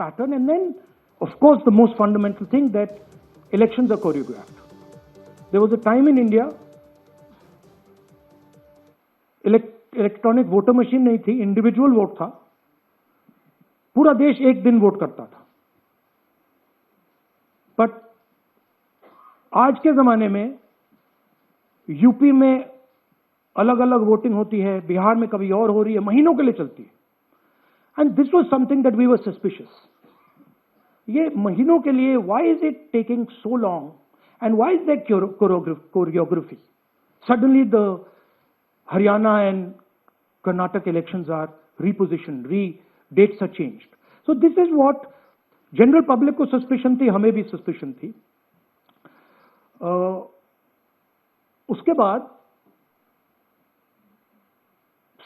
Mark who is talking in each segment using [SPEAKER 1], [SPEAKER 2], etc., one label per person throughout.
[SPEAKER 1] pattern. And then, of course, the most fundamental thing, that elections are choreographed. There was a time in India, electronic voter machine नहीं थी, individual vote था, पूरा देश एक दिन vote करता था. बट आज के जमाने में यूपी में अलग अलग वोटिंग होती है, बिहार में कभी और हो रही है, महीनों के लिए चलती है. And this was something that we were suspicious. ये महीनों के लिए, why is it taking so long and why is that choreography? Suddenly the Haryana and Karnataka elections are repositioned, dates are changed. So this is what general public को suspicion थी, हमें भी suspicion थी. उसके बाद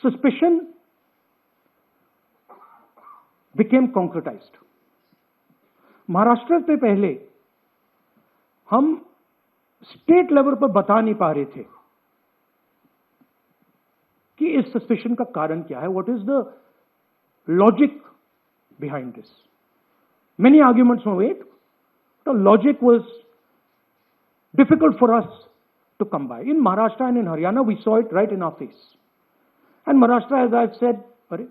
[SPEAKER 1] suspicion became concretized. महाराष्ट्र से पहले हम स्टेट लेवल पर बता नहीं पा रहे थे कि इस सस्पिशन का कारण क्या है. What is the logic behind this? Many arguments were made. The logic was difficult for us to come by. In Maharashtra and in Haryana we saw it right in our face. And Maharashtra, as I said, अरे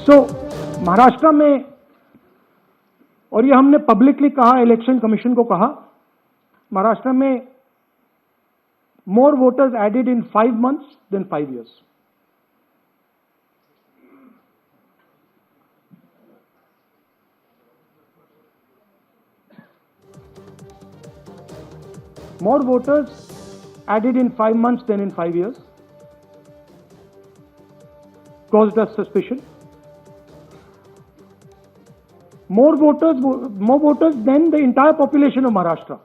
[SPEAKER 1] so Maharashtra में, और ये हमने publicly कहा, election commission को कहा, महाराष्ट्र में more voters added in 5 months then 5 years. More voters added in 5 months than in 5 years caused us suspicion. More voters than the entire population of Maharashtra.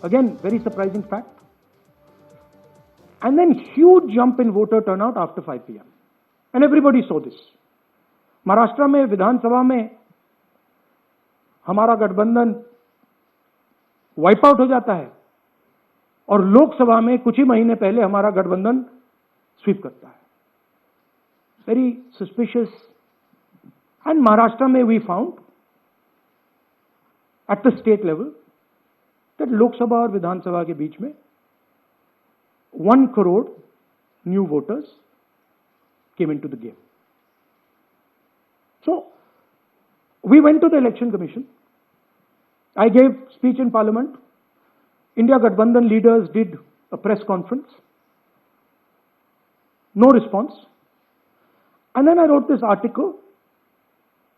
[SPEAKER 1] Again, very surprising fact. And then huge jump in voter turnout after 5 p.m. And everybody saw this. Maharashtra में विधानसभा में हमारा गठबंधन wipe out हो जाता है और लोकसभा में कुछ ही महीने पहले हमारा गठबंधन स्वीप करता है. Very suspicious. एंड महाराष्ट्र में we found at the state level that Lok Sabha और विधानसभा के बीच में 1 crore new voters came into the game. So we went to the election commission. I gave speech in parliament. India Gathbandhan leaders did a press conference. No response. And then I wrote this article,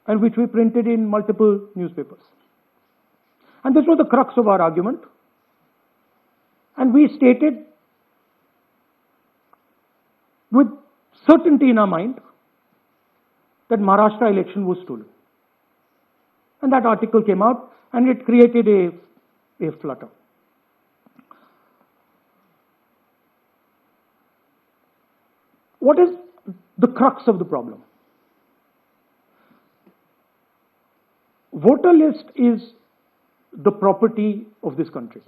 [SPEAKER 1] and which we printed in multiple newspapers. And this was the crux of our argument. And we stated with certainty in our mind that Maharashtra election was stolen. And that article came out, and it created a flutter. What is the crux of the problem? Voter list is the property of this country.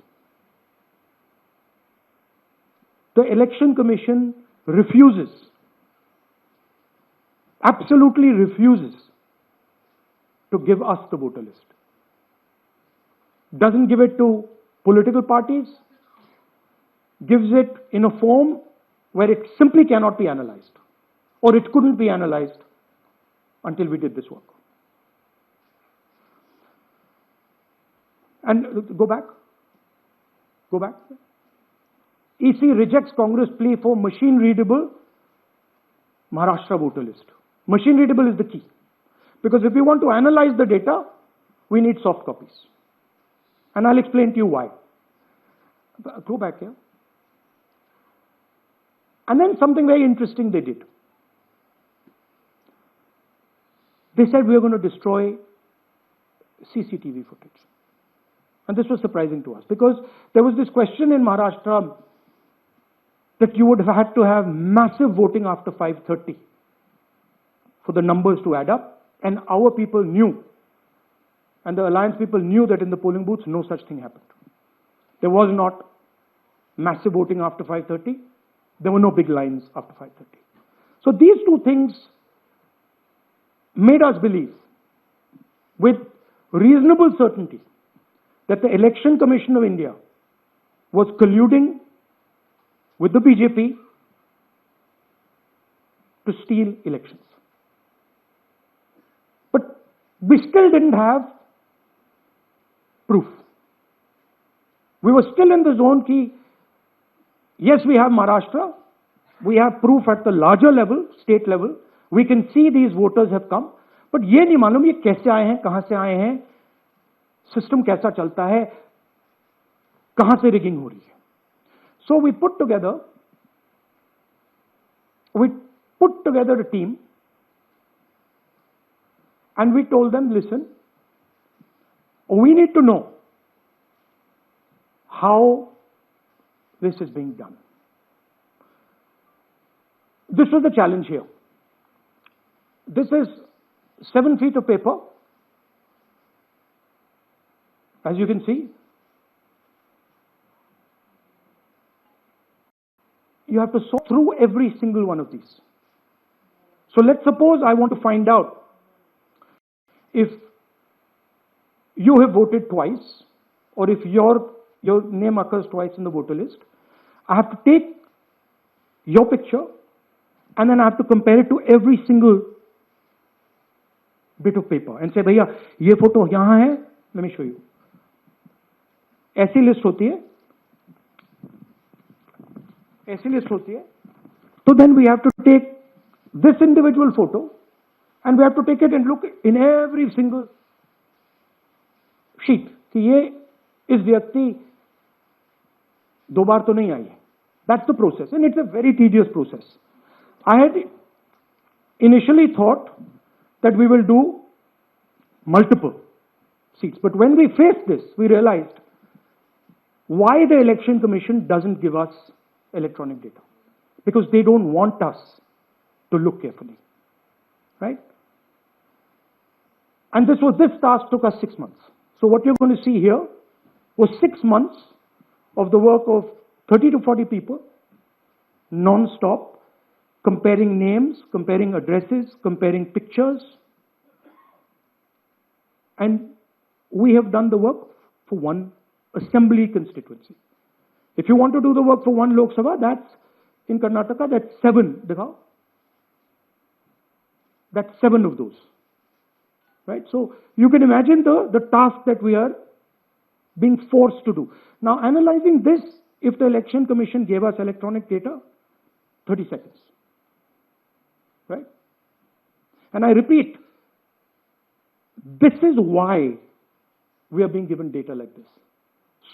[SPEAKER 1] The Election Commission refuses, absolutely refuses to give us the voter list. Doesn't give it to political parties, gives it in a form where it simply cannot be analyzed, or it couldn't be analyzed until we did this work. And go back. EC rejects Congress plea for machine readable Maharashtra voter list. Machine readable is the key, because if we want to analyze the data, we need soft copies. And I'll explain to you why. Go back here. And then something very interesting they did. They said we are going to destroy CCTV footage. And this was surprising to us, because there was this question in Maharashtra, that you would have had to have massive voting after 5:30 for the numbers to add up, and our people knew, and the alliance people knew that in the polling booths no such thing happened. There was not massive voting after 5:30. There were no big lines after 5:30. So these two things made us believe with reasonable certainty that the Election Commission of India was colluding with the BJP to steal elections. But we still didn't have proof. We were still in the zone ki, yes, we have Maharashtra, we have proof at the larger level, state level, we can see these voters have come, but ये नहीं मालूम ये कैसे आए हैं, कहां से आए हैं, सिस्टम कैसा चलता है, कहां से रिगिंग हो रही है. So we put together a team and we told them, listen, we need to know how this is being done. This was the challenge here. This is 7 feet of paper, as you can see. You have to sort through every single one of these. So let's suppose I want to find out if you have voted twice, or if your name occurs twice in the voter list. I have to take your picture and then I have to compare it to every single bit of paper and say, भैया ये photo यहाँ है, let me show you. ऐसी list होती है, ऐसी list होती है. So then we have to take this individual photo and we have to take it and look in every single sheet कि ये इस व्यक्ति दो बार तो नहीं आई है. That's the process, and it's a very tedious process. I had initially thought that we will do multiple seats, but when we faced this, we realized why the Election Commission doesn't give us electronic data, because they don't want us to look carefully, right? And this task took us 6 months. So what you're going to see here was 6 months of the work of 30 to 40 people, non-stop, comparing names, comparing addresses, comparing pictures. And we have done the work for one assembly constituency. If you want to do the work for one Lok Sabha, that's in Karnataka, that's 7. That's 7 of those. Right? So you can imagine the task that we are being forced to do. Now, analyzing this, if the Election Commission gave us electronic data, 30 seconds. Right? And I repeat, this is why we are being given data like this,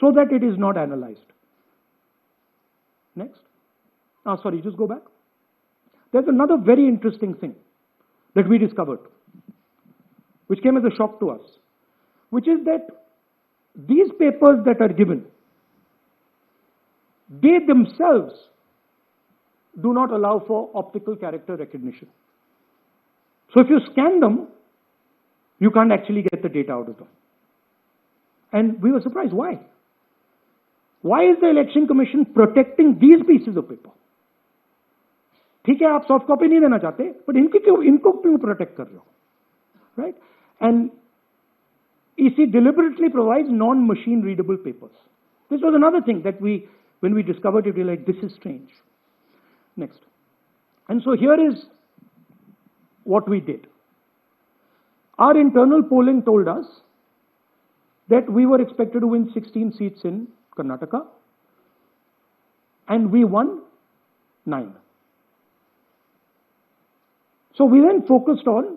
[SPEAKER 1] so that it is not analyzed. Next. Sorry, just go back. There's another very interesting thing that we discovered, which came as a shock to us, which is that these papers that are given, they themselves do not allow for optical character recognition. So if you scan them, you can't actually get the data out of them. And we were surprised. Why? Why is the Election Commission protecting these pieces of paper? ठीक है, आप soft copy नहीं देना चाहते, but इनको क्यों protect कर रहे हो? Right? And EC deliberately provides non-machine readable papers. This was another thing that when we discovered it, we were like, this is strange. Next. And so here is what we did. Our internal polling told us that we were expected to win 16 seats in Karnataka, and we won 9. So we then focused on